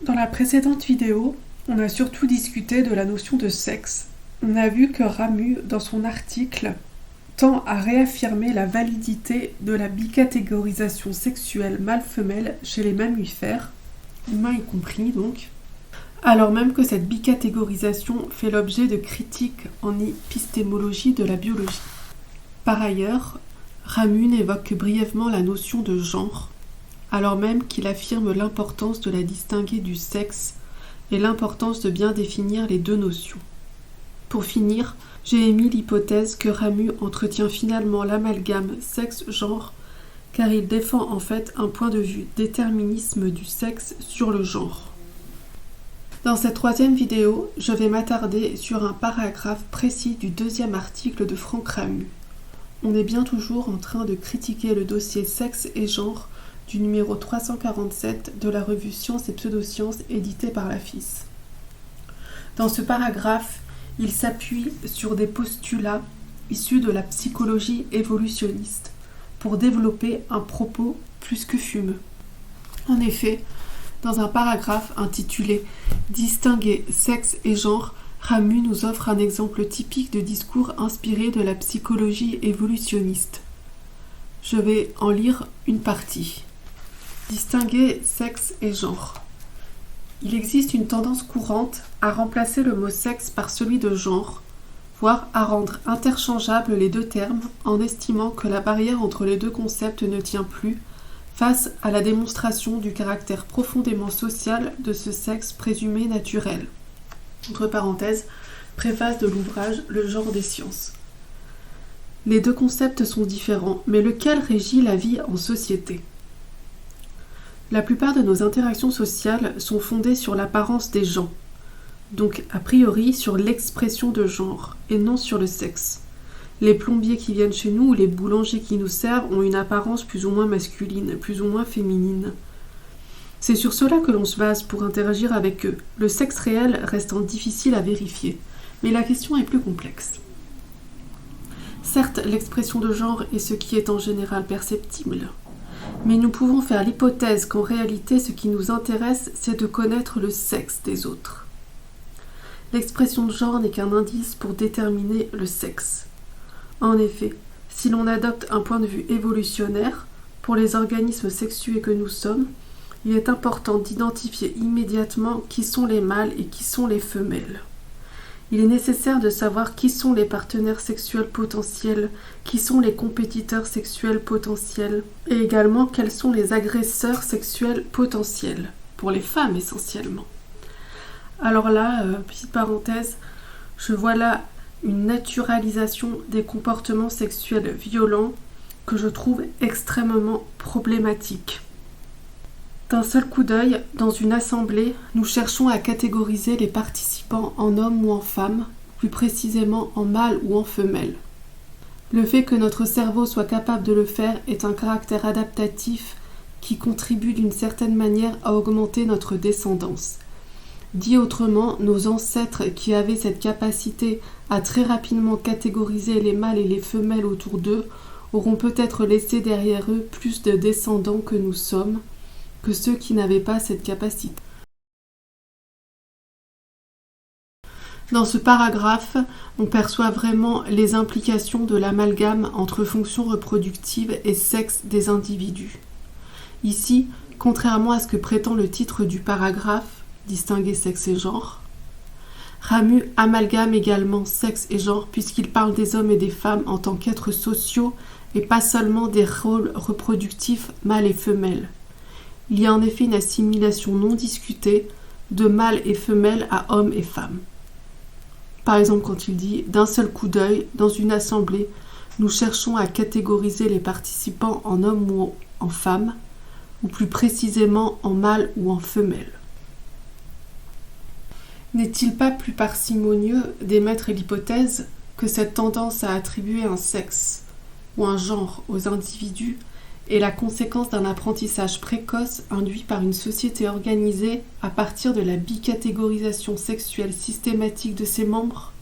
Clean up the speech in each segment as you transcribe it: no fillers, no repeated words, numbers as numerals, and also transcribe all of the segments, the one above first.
Dans la précédente vidéo, on a surtout discuté de la notion de sexe. On a vu que Ramu, dans son article, tend à réaffirmer la validité de la bicatégorisation sexuelle mâle-femelle chez les mammifères, humains y compris donc, alors même que cette bicatégorisation fait l'objet de critiques en épistémologie de la biologie. Par ailleurs, Ramu n'évoque que brièvement la notion de genre, alors même qu'il affirme l'importance de la distinguer du sexe et l'importance de bien définir les deux notions. Pour finir, j'ai émis l'hypothèse que Ramu entretient finalement l'amalgame sexe-genre, car il défend en fait un point de vue déterminisme du sexe sur le genre. Dans cette troisième vidéo, je vais m'attarder sur un paragraphe précis du deuxième article de Franck Ramu. On est bien toujours en train de critiquer le dossier sexe et genre du numéro 347 de la revue Sciences et Pseudosciences édité par la FIS. Dans ce paragraphe, il s'appuie sur des postulats issus de la psychologie évolutionniste pour développer un propos plus que fumeux. En effet, dans un paragraphe intitulé « Distinguer sexe et genre », Ramu nous offre un exemple typique de discours inspiré de la psychologie évolutionniste. Je vais en lire une partie. Distinguer sexe et genre. Il existe une tendance courante à remplacer le mot sexe par celui de genre, voire à rendre interchangeables les deux termes en estimant que la barrière entre les deux concepts ne tient plus face à la démonstration du caractère profondément social de ce sexe présumé naturel. Entre parenthèses, préface de l'ouvrage Le genre des sciences. Les deux concepts sont différents, mais lequel régit la vie en société ? La plupart de nos interactions sociales sont fondées sur l'apparence des gens, donc a priori sur l'expression de genre, et non sur le sexe. Les plombiers qui viennent chez nous ou les boulangers qui nous servent ont une apparence plus ou moins masculine, plus ou moins féminine. C'est sur cela que l'on se base pour interagir avec eux, le sexe réel restant difficile à vérifier, mais la question est plus complexe. Certes, l'expression de genre est ce qui est en général perceptible, mais nous pouvons faire l'hypothèse qu'en réalité ce qui nous intéresse, c'est de connaître le sexe des autres. L'expression de genre n'est qu'un indice pour déterminer le sexe. En effet, si l'on adopte un point de vue évolutionnaire, pour les organismes sexués que nous sommes, il est important d'identifier immédiatement qui sont les mâles et qui sont les femelles. Il est nécessaire de savoir qui sont les partenaires sexuels potentiels, qui sont les compétiteurs sexuels potentiels, et également quels sont les agresseurs sexuels potentiels, pour les femmes essentiellement. Alors là, petite parenthèse, je vois là une naturalisation des comportements sexuels violents que je trouve extrêmement problématique. D'un seul coup d'œil, dans une assemblée, nous cherchons à catégoriser les participants en hommes ou en femmes, plus précisément en mâles ou en femelles. Le fait que notre cerveau soit capable de le faire est un caractère adaptatif qui contribue d'une certaine manière à augmenter notre descendance. Dit autrement, nos ancêtres qui avaient cette capacité à très rapidement catégoriser les mâles et les femelles autour d'eux auront peut-être laissé derrière eux plus de descendants que nous sommes, que ceux qui n'avaient pas cette capacité. Dans ce paragraphe, on perçoit vraiment les implications de l'amalgame entre fonction reproductive et sexe des individus. Ici, contrairement à ce que prétend le titre du paragraphe, distinguer sexe et genre, Ramu amalgame également sexe et genre puisqu'il parle des hommes et des femmes en tant qu'êtres sociaux et pas seulement des rôles reproductifs mâles et femelles. Il y a en effet une assimilation non discutée de mâles et femelles à hommes et femmes. Par exemple, quand il dit « d'un seul coup d'œil, dans une assemblée, nous cherchons à catégoriser les participants en hommes ou en femmes, ou plus précisément en mâles ou en femelles ». N'est-il pas plus parcimonieux d'émettre l'hypothèse que cette tendance à attribuer un sexe ou un genre aux individus est la conséquence d'un apprentissage précoce induit par une société organisée à partir de la bicatégorisation sexuelle systématique de ses membres ?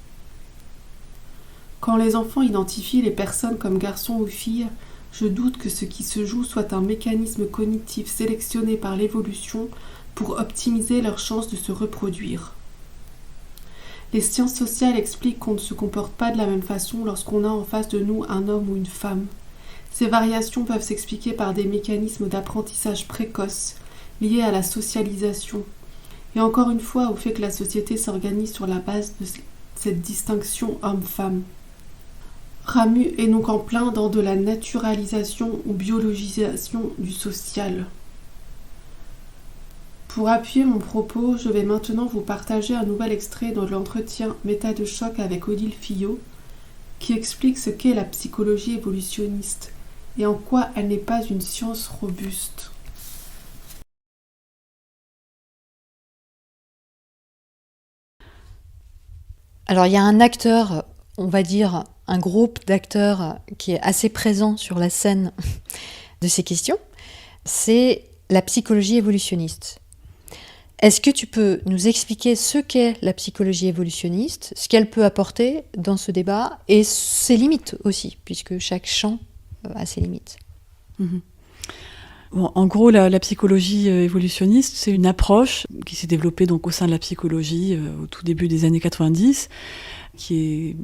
Quand les enfants identifient les personnes comme garçons ou filles, je doute que ce qui se joue soit un mécanisme cognitif sélectionné par l'évolution pour optimiser leurs chances de se reproduire. Les sciences sociales expliquent qu'on ne se comporte pas de la même façon lorsqu'on a en face de nous un homme ou une femme. Ces variations peuvent s'expliquer par des mécanismes d'apprentissage précoce liés à la socialisation, et encore une fois au fait que la société s'organise sur la base de cette distinction homme-femme. Ramu est donc en plein dans de la naturalisation ou biologisation du social. Pour appuyer mon propos, je vais maintenant vous partager un nouvel extrait de l'entretien Méta de choc avec Odile Fillot, qui explique ce qu'est la psychologie évolutionniste et en quoi elle n'est pas une science robuste. Alors il y a un acteur, on va dire un groupe d'acteurs qui est assez présent sur la scène de ces questions, c'est la psychologie évolutionniste. Est-ce que tu peux nous expliquer ce qu'est la psychologie évolutionniste, ce qu'elle peut apporter dans ce débat et ses limites aussi, puisque chaque champ a ses limites. Bon, en gros, la psychologie évolutionniste, c'est une approche qui s'est développée donc au sein de la psychologie au tout début des années 90, c'est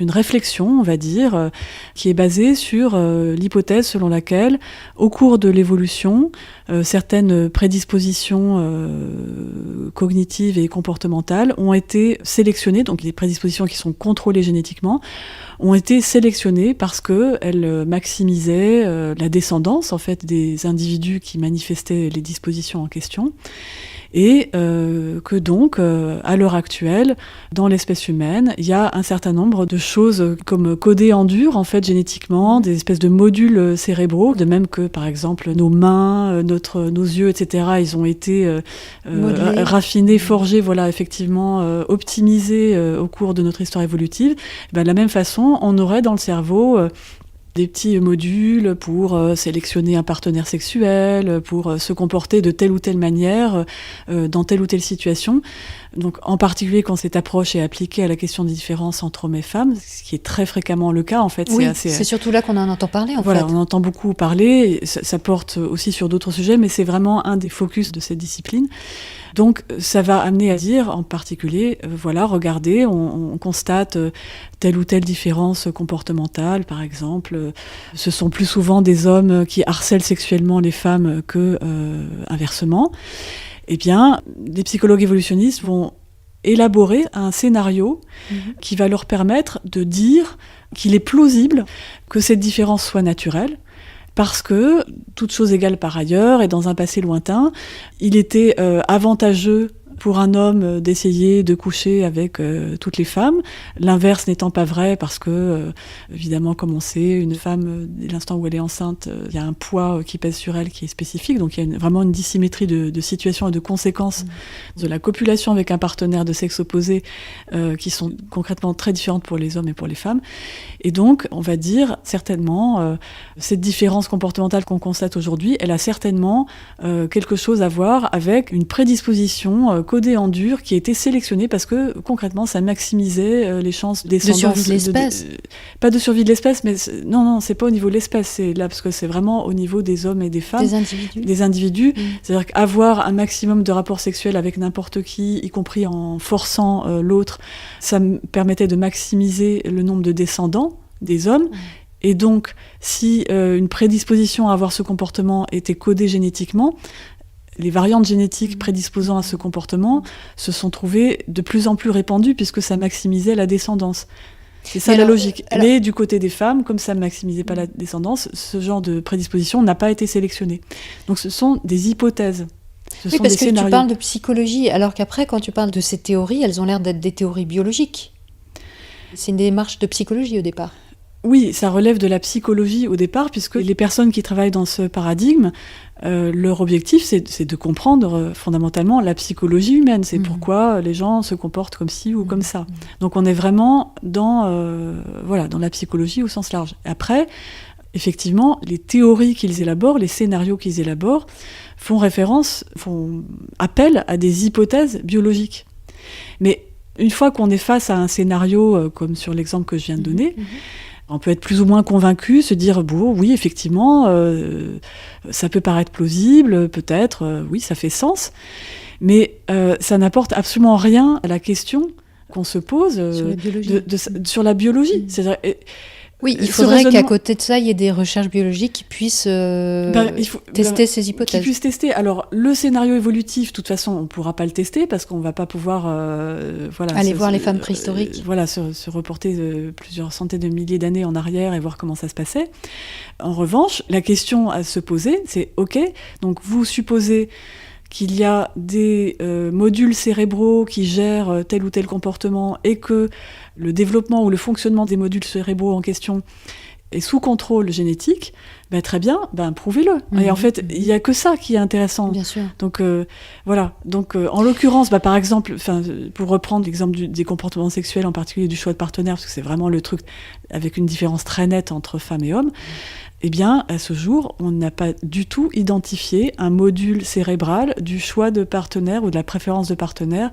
une réflexion, on va dire, qui est basée sur l'hypothèse selon laquelle, au cours de l'évolution, certaines prédispositions cognitives et comportementales ont été sélectionnées, donc les prédispositions qui sont contrôlées génétiquement, ont été sélectionnées parce qu'elles maximisaient la descendance en fait, des individus qui manifestaient les dispositions en question. Et que donc, à l'heure actuelle, dans l'espèce humaine, il y a un certain nombre de choses comme codées en dur, en fait, génétiquement, des espèces de modules cérébraux, de même que, par exemple, nos mains, nos yeux, etc., ils ont été raffinés, forgés, voilà, effectivement, optimisés au cours de notre histoire évolutive. Ben, de la même façon, on aurait dans le cerveau des petits modules pour sélectionner un partenaire sexuel, pour se comporter de telle ou telle manière dans telle ou telle situation. Donc, en particulier quand cette approche est appliquée à la question des différences entre hommes et femmes, ce qui est très fréquemment le cas en fait. Oui, c'est surtout là qu'on en entend parler en fait. Voilà, on entend beaucoup parler, ça porte aussi sur d'autres sujets, mais c'est vraiment un des focus de cette discipline. Donc ça va amener à dire en particulier, voilà, regardez, on constate telle ou telle différence comportementale, par exemple. Ce sont plus souvent des hommes qui harcèlent sexuellement les femmes que inversement. Eh bien, les psychologues évolutionnistes vont élaborer un scénario qui va leur permettre de dire qu'il est plausible que cette différence soit naturelle, parce que, toutes choses égales par ailleurs, et dans un passé lointain, il était avantageux pour un homme d'essayer de coucher avec toutes les femmes, l'inverse n'étant pas vrai parce que, évidemment, comme on sait, une femme, dès l'instant où elle est enceinte, il y a un poids qui pèse sur elle qui est spécifique, donc il y a vraiment une dissymétrie de situation et de conséquences de la copulation avec un partenaire de sexe opposé qui sont concrètement très différentes pour les hommes et pour les femmes. Et donc, on va dire, certainement, cette différence comportementale qu'on constate aujourd'hui, elle a certainement quelque chose à voir avec une prédisposition codée en dur qui a été sélectionnée parce que, concrètement, ça maximisait les chances de survie de l'espèce. Pas de survie de l'espèce, mais non, c'est pas au niveau de l'espèce, c'est là, parce que c'est vraiment au niveau des hommes et des femmes. Des individus. C'est-à-dire qu'avoir un maximum de rapports sexuels avec n'importe qui, y compris en forçant l'autre, ça me permettait de maximiser le nombre de descendants des hommes. Et donc, si une prédisposition à avoir ce comportement était codée génétiquement, les variantes génétiques prédisposant à ce comportement se sont trouvées de plus en plus répandues puisque ça maximisait la descendance. C'est ça la logique. Mais du côté des femmes, comme ça ne maximisait pas la descendance, ce genre de prédisposition n'a pas été sélectionné. Donc ce sont des hypothèses. Oui, parce que tu parles de psychologie, alors qu'après, quand tu parles de ces théories, elles ont l'air d'être des théories biologiques. C'est une démarche de psychologie au départ. Oui, ça relève de la psychologie au départ, puisque les personnes qui travaillent dans ce paradigme, leur objectif, c'est de comprendre fondamentalement la psychologie humaine. C'est pourquoi les gens se comportent comme ci ou comme ça. Donc on est vraiment dans la psychologie au sens large. Après, effectivement, les théories qu'ils élaborent, les scénarios qu'ils élaborent, font appel à des hypothèses biologiques. Mais une fois qu'on est face à un scénario, comme sur l'exemple que je viens de donner, On peut être plus ou moins convaincu, se dire bon, oui, effectivement, ça peut paraître plausible, peut-être, oui, ça fait sens, mais ça n'apporte absolument rien à la question qu'on se pose Sur la biologie. sur la biologie. C'est-à-dire, oui, il faudrait qu'à côté de ça, il y ait des recherches biologiques qui puissent tester ces hypothèses. Qui puissent tester. Alors, le scénario évolutif, de toute façon, on ne pourra pas le tester parce qu'on ne va pas pouvoir aller voir les femmes préhistoriques. Se reporter plusieurs centaines de milliers d'années en arrière et voir comment ça se passait. En revanche, la question à se poser, c'est OK, donc vous supposez qu'il y a des modules cérébraux qui gèrent tel ou tel comportement et que le développement ou le fonctionnement des modules cérébraux en question est sous contrôle génétique, très bien, prouvez-le. Et en fait, il n'y a que ça qui est intéressant. Bien sûr. Donc, voilà. Donc, en l'occurrence, par exemple, pour reprendre l'exemple des comportements sexuels, en particulier du choix de partenaire, parce que c'est vraiment le truc avec une différence très nette entre femmes et hommes, eh bien, à ce jour, on n'a pas du tout identifié un module cérébral du choix de partenaire ou de la préférence de partenaire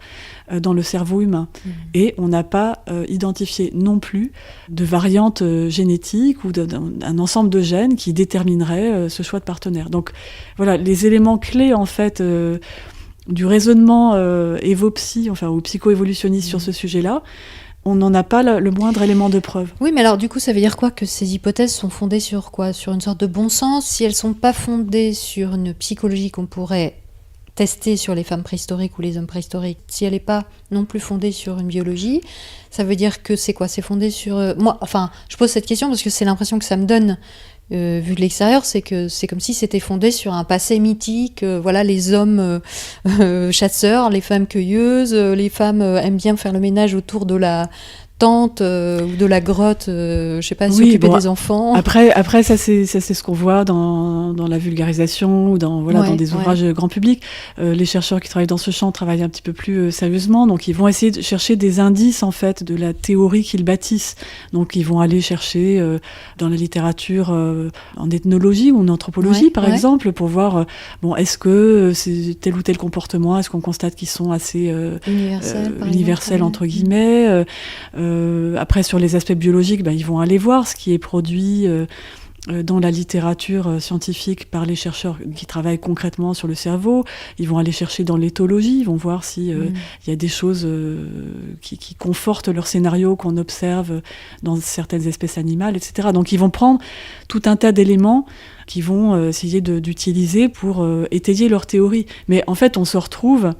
dans le cerveau humain. Et on n'a pas identifié non plus de variante génétique ou d'un ensemble de gènes qui déterminerait ce choix de partenaire. Donc, voilà, les éléments clés, en fait, du raisonnement évopsy, ou psycho-évolutionniste sur ce sujet-là, on n'en a pas le moindre élément de preuve. Oui, mais alors du coup, ça veut dire quoi? Que ces hypothèses sont fondées sur quoi? Sur une sorte de bon sens? Si elles ne sont pas fondées sur une psychologie qu'on pourrait tester sur les femmes préhistoriques ou les hommes préhistoriques, si elle n'est pas non plus fondée sur une biologie, ça veut dire que c'est quoi? C'est fondé sur... je pose cette question parce que c'est l'impression que ça me donne, vu de l'extérieur, c'est que c'est comme si c'était fondé sur un passé mythique, les hommes chasseurs, les femmes cueilleuses, les femmes aiment bien faire le ménage autour de la tente ou de la grotte, s'occuper des enfants. Après ça c'est ce qu'on voit dans la vulgarisation ou dans des ouvrages grand public. Les chercheurs qui travaillent dans ce champ travaillent un petit peu plus sérieusement, donc ils vont essayer de chercher des indices en fait de la théorie qu'ils bâtissent. Donc ils vont aller chercher dans la littérature en ethnologie ou en anthropologie par exemple pour voir est-ce que c'est tel ou tel comportement, est-ce qu'on constate qu'ils sont assez universels entre guillemets. Après, sur les aspects biologiques, ils vont aller voir ce qui est produit dans la littérature scientifique par les chercheurs qui travaillent concrètement sur le cerveau. Ils vont aller chercher dans l'éthologie, ils vont voir s'il y a des choses qui confortent leur scénario qu'on observe dans certaines espèces animales, etc. Donc ils vont prendre tout un tas d'éléments qu'ils vont essayer d'utiliser pour étayer leur théorie. Mais en fait, on se retrouve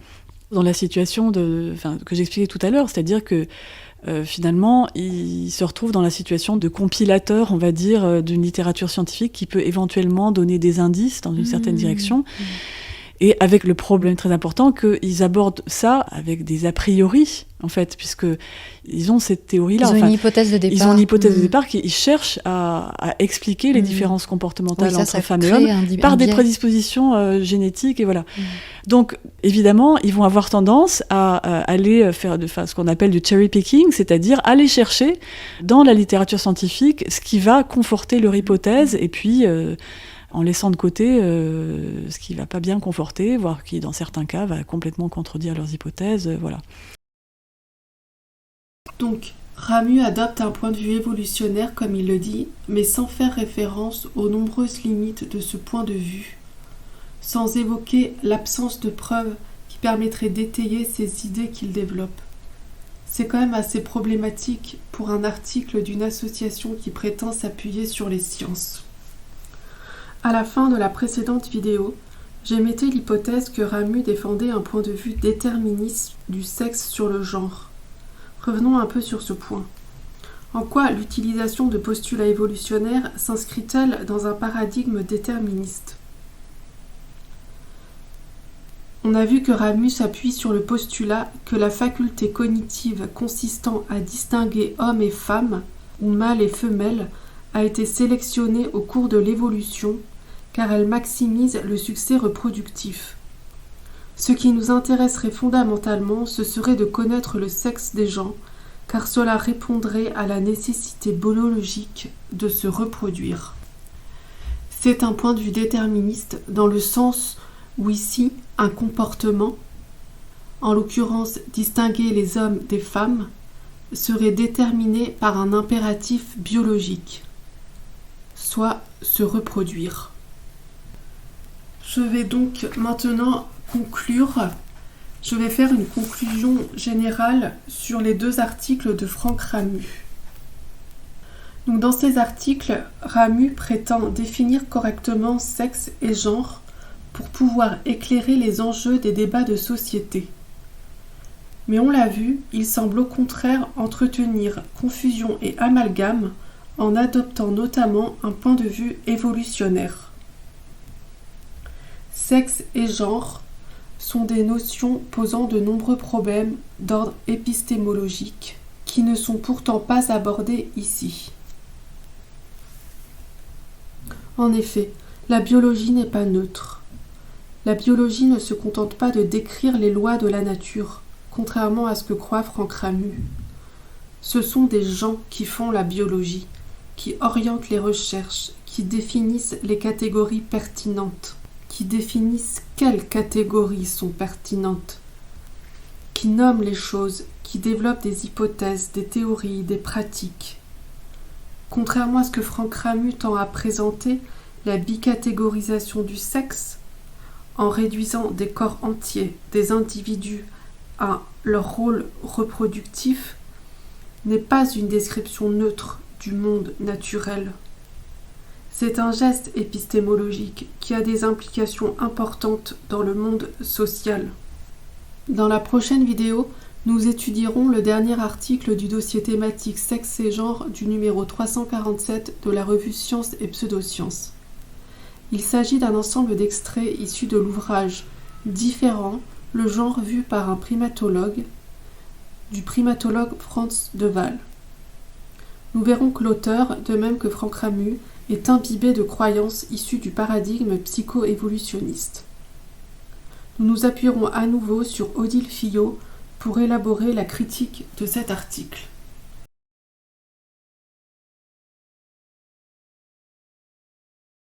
dans la situation que j'expliquais tout à l'heure, c'est-à-dire que finalement, il se retrouve dans la situation de compilateur, on va dire, d'une littérature scientifique qui peut éventuellement donner des indices dans une certaine direction. Et avec le problème très important qu'ils abordent ça avec des a priori, en fait, puisqu'ils ont cette théorie-là. Ils ont une hypothèse de départ. Ils ont une hypothèse de départ qui cherchent à expliquer les différences comportementales entre femmes et hommes par des prédispositions génétiques, et voilà. Donc, évidemment, ils vont avoir tendance à aller faire ce qu'on appelle du cherry picking, c'est-à-dire aller chercher dans la littérature scientifique ce qui va conforter leur hypothèse, et puis... en laissant de côté ce qui ne va pas bien conforter, voire qui, dans certains cas, va complètement contredire leurs hypothèses, voilà. Donc, Ramu adopte un point de vue évolutionnaire, comme il le dit, mais sans faire référence aux nombreuses limites de ce point de vue, sans évoquer l'absence de preuves qui permettraient d'étayer ces idées qu'il développe. C'est quand même assez problématique pour un article d'une association qui prétend s'appuyer sur les sciences. À la fin de la précédente vidéo, j'émettais l'hypothèse que Ramu défendait un point de vue déterministe du sexe sur le genre. Revenons un peu sur ce point. En quoi l'utilisation de postulats évolutionnaires s'inscrit-elle dans un paradigme déterministe ? On a vu que Ramu s'appuie sur le postulat que la faculté cognitive consistant à distinguer hommes et femmes, ou mâles et femelles, a été sélectionnée au cours de l'évolution, car elle maximise le succès reproductif. Ce qui nous intéresserait fondamentalement, ce serait de connaître le sexe des gens, car cela répondrait à la nécessité biologique de se reproduire. C'est un point de vue déterministe dans le sens où ici, un comportement, en l'occurrence distinguer les hommes des femmes, serait déterminé par un impératif biologique, soit se reproduire. Je vais donc maintenant conclure. Je vais faire une conclusion générale sur les 2 articles de Franck Ramu. Donc dans ces articles, Ramu prétend définir correctement sexe et genre pour pouvoir éclairer les enjeux des débats de société. Mais on l'a vu, il semble au contraire entretenir confusion et amalgame en adoptant notamment un point de vue évolutionnaire. Sexe et genre sont des notions posant de nombreux problèmes d'ordre épistémologique qui ne sont pourtant pas abordés ici. En effet, la biologie n'est pas neutre. La biologie ne se contente pas de décrire les lois de la nature, contrairement à ce que croit Franck Ramu. Ce sont des gens qui font la biologie, qui orientent les recherches, qui définissent les catégories pertinentes, qui définissent quelles catégories sont pertinentes, qui nomment les choses, qui développent des hypothèses, des théories, des pratiques. Contrairement à ce que Franck Ramu tend à présenter, la bicatégorisation du sexe, en réduisant des corps entiers, des individus, à leur rôle reproductif, n'est pas une description neutre du monde naturel. C'est un geste épistémologique qui a des implications importantes dans le monde social. Dans la prochaine vidéo, nous étudierons le dernier article du dossier thématique Sexe et genre du numéro 347 de la revue Sciences et Pseudosciences. Il s'agit d'un ensemble d'extraits issus de l'ouvrage Différent, le genre vu par un primatologue, du primatologue Franz de Waal. Nous verrons que l'auteur, de même que Franck Ramu, est imbibé de croyances issues du paradigme psycho-évolutionniste. Nous nous appuierons à nouveau sur Odile Fillot pour élaborer la critique de cet article.